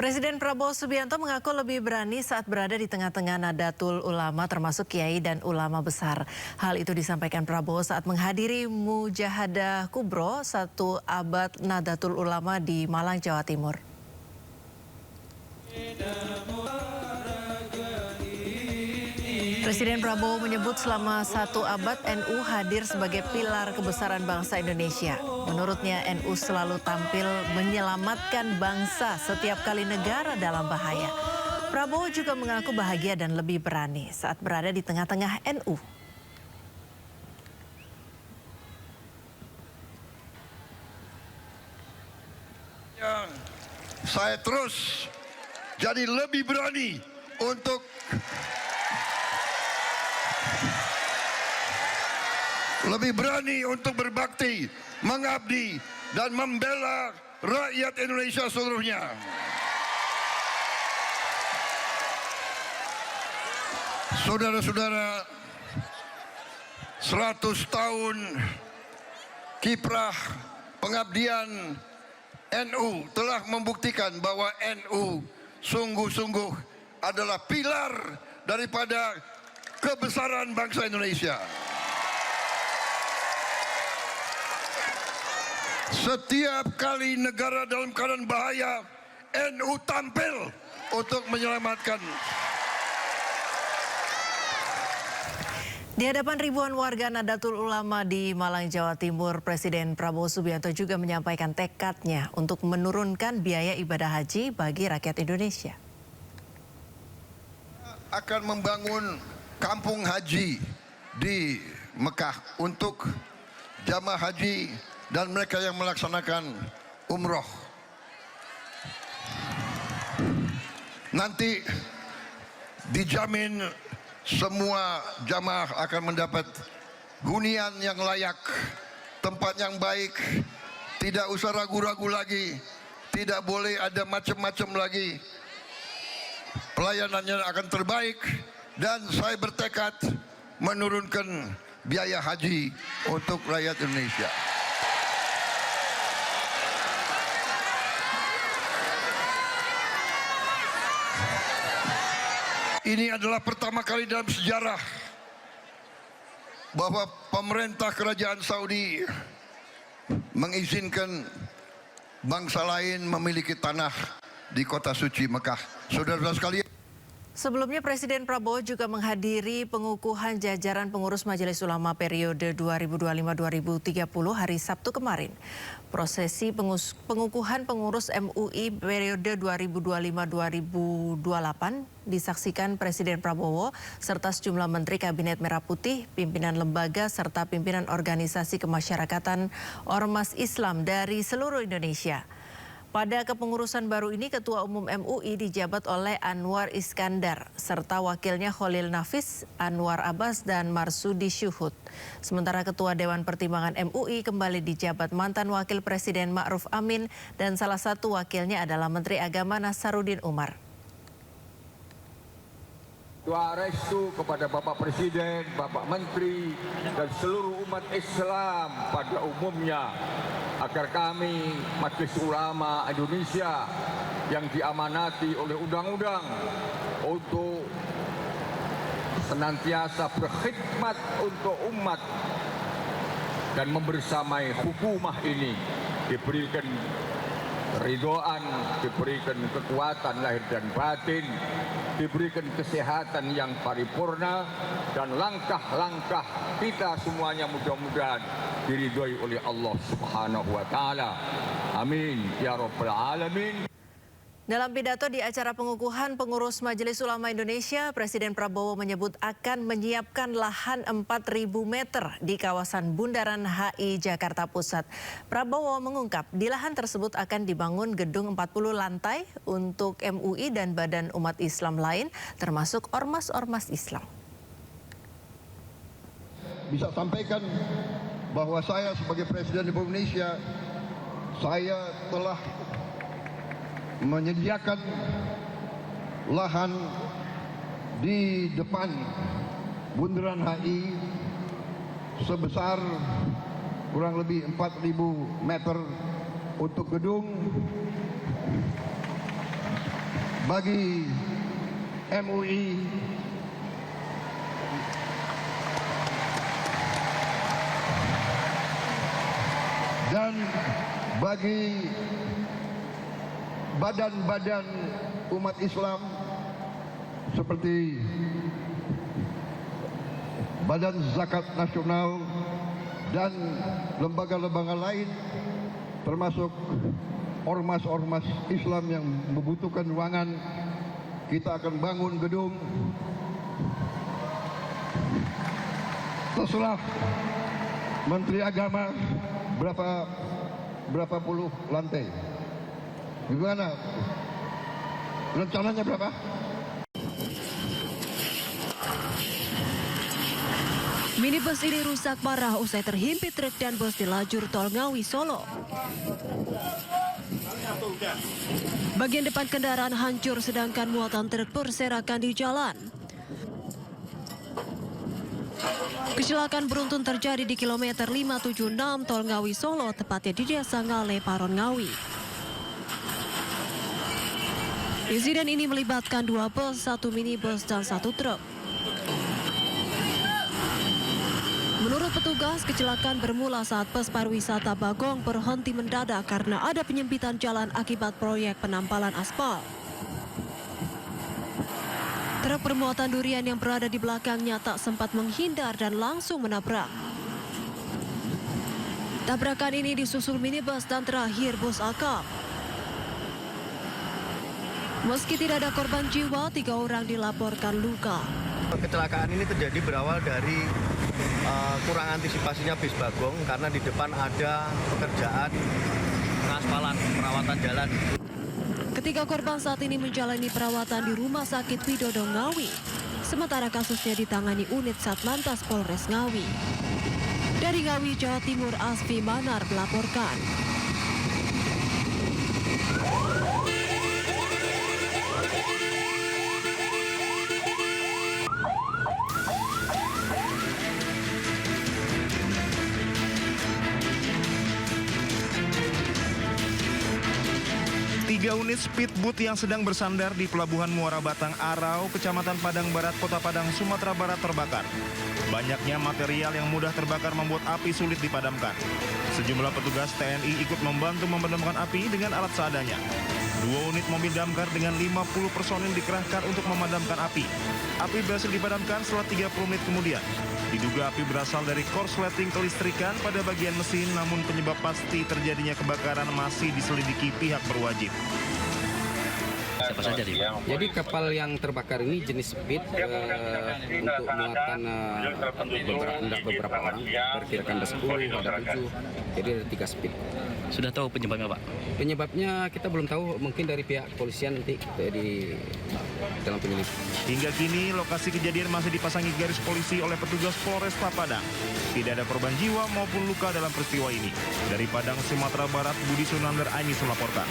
Presiden Prabowo Subianto mengaku lebih berani saat berada di tengah-tengah Nahdlatul Ulama termasuk kiai dan ulama besar. Hal itu disampaikan Prabowo saat menghadiri Mujahadah Kubro 1 abad Nahdlatul Ulama di Malang, Jawa Timur. Presiden Prabowo menyebut selama 1 abad NU hadir sebagai pilar kebesaran bangsa Indonesia. Menurutnya NU selalu tampil menyelamatkan bangsa setiap kali negara dalam bahaya. Prabowo juga mengaku bahagia dan lebih berani saat berada di tengah-tengah NU. Saya terus jadi lebih berani untuk berbakti, mengabdi, dan membela rakyat Indonesia seluruhnya. Saudara-saudara, 100 tahun kiprah pengabdian NU telah membuktikan bahwa NU sungguh-sungguh adalah pilar daripada kebesaran bangsa Indonesia. Setiap kali negara dalam keadaan bahaya, NU tampil untuk menyelamatkan. Di hadapan ribuan warga Nahdlatul Ulama di Malang, Jawa Timur, Presiden Prabowo Subianto juga menyampaikan tekadnya untuk menurunkan biaya ibadah haji bagi rakyat Indonesia. Akan membangun kampung haji di Mekah untuk jamaah haji dan mereka yang melaksanakan umroh. Nanti dijamin semua jamaah akan mendapat hunian yang layak, tempat yang baik, tidak usah ragu-ragu lagi, tidak boleh ada macam-macam lagi. Pelayanannya akan terbaik dan saya bertekad menurunkan biaya haji untuk rakyat Indonesia. Ini adalah pertama kali dalam sejarah bahwa pemerintah kerajaan Saudi mengizinkan bangsa lain memiliki tanah di kota suci Mekah. Saudara-saudara sekalian, sebelumnya Presiden Prabowo juga menghadiri pengukuhan jajaran pengurus Majelis Ulama periode 2025-2030 hari Sabtu kemarin. Prosesi pengukuhan pengurus MUI periode 2025-2028 disaksikan Presiden Prabowo serta sejumlah Menteri Kabinet Merah Putih, pimpinan lembaga serta pimpinan organisasi kemasyarakatan Ormas Islam dari seluruh Indonesia. Pada kepengurusan baru ini, Ketua Umum MUI dijabat oleh Anwar Iskandar, serta wakilnya Khalil Nafis, Anwar Abbas, dan Marsudi Syuhud. Sementara Ketua Dewan Pertimbangan MUI kembali dijabat mantan Wakil Presiden Ma'ruf Amin, dan salah satu wakilnya adalah Menteri Agama Nasaruddin Umar. Doa restu kepada Bapak Presiden, Bapak Menteri, dan seluruh umat Islam pada umumnya, agar kami Majelis Ulama Indonesia yang diamanati oleh undang-undang untuk senantiasa berkhidmat untuk umat dan membersamai hukumah ini diberikan ridhoan, diberikan kekuatan lahir dan batin, diberikan kesehatan yang paripurna, dan langkah-langkah kita semuanya mudah-mudahan diridhoi oleh Allah Subhanahu wa Ta'ala. Amin ya Rabbal Alamin. Dalam pidato di acara pengukuhan pengurus Majelis Ulama Indonesia, Presiden Prabowo menyebut akan menyiapkan lahan 4.000 meter di kawasan Bundaran HI Jakarta Pusat. Prabowo mengungkap di lahan tersebut akan dibangun gedung 40 lantai untuk MUI dan badan umat Islam lain, termasuk ormas-ormas Islam. bisa sampaikan bahwa saya sebagai Presiden Republik Indonesia, saya telah menyediakan lahan di depan Bundaran HI sebesar kurang lebih 4.000 meter untuk gedung bagi MUI, dan bagi badan-badan umat Islam seperti Badan Zakat Nasional dan lembaga-lembaga lain, termasuk ormas-ormas Islam yang membutuhkan ruangan. Kita akan bangun gedung terserah Menteri Agama berapa puluh lantai. Gimana? Rencananya berapa? Minibus ini rusak parah usai terhimpit truk dan bus di lajur tol Ngawi Solo. Bagian depan kendaraan hancur sedangkan muatan truk berserakan di jalan. Kecelakaan beruntun terjadi di kilometer 576 tol Ngawi Solo, tepatnya di Desa Ngale, Paron Ngawi. Insiden ini melibatkan 2 bus, 1 minibus, dan 1 truk. Menurut petugas, kecelakaan bermula saat bus pariwisata Bagong berhenti mendadak karena ada penyempitan jalan akibat proyek penampalan aspal. Truk bermuatan durian yang berada di belakangnya tak sempat menghindar dan langsung menabrak. Tabrakan ini disusul minibus dan terakhir bus akap. Meski tidak ada korban jiwa, 3 orang dilaporkan luka. Kecelakaan ini terjadi berawal dari kurang antisipasinya bis Bagong karena di depan ada pekerjaan pengaspalan, perawatan jalan. Ketiga korban saat ini menjalani perawatan di Rumah Sakit Widodo Ngawi. Sementara kasusnya ditangani unit Satlantas Polres Ngawi. Dari Ngawi, Jawa Timur, Asfi Manar melaporkan. Tiga unit speedboat yang sedang bersandar di Pelabuhan Muara Batang Arau, Kecamatan Padang Barat, Kota Padang, Sumatera Barat terbakar. Banyaknya material yang mudah terbakar membuat api sulit dipadamkan. Sejumlah petugas TNI ikut membantu memadamkan api dengan alat seadanya. 2 unit mobil damkar dengan 50 personil dikerahkan untuk memadamkan api. Api berhasil dipadamkan setelah 30 menit kemudian. Diduga api berasal dari korsleting kelistrikan pada bagian mesin, namun penyebab pasti terjadinya kebakaran masih diselidiki pihak berwajib. Siapa saja nih? Jadi kapal yang terbakar ini jenis speed untuk muatan beberapa orang, perkirakan ada 10, ada 7, jadi ada 3 speed. Sudah tahu penyebabnya, Pak? Penyebabnya kita belum tahu, mungkin dari pihak kepolisian nanti di dalam penyelidikan. Hingga kini lokasi kejadian masih dipasangi garis polisi oleh petugas Polresta Padang. Tidak ada korban jiwa maupun luka dalam peristiwa ini. Dari Padang, Sumatera Barat, Budi Sunandar Ainis melaporkan.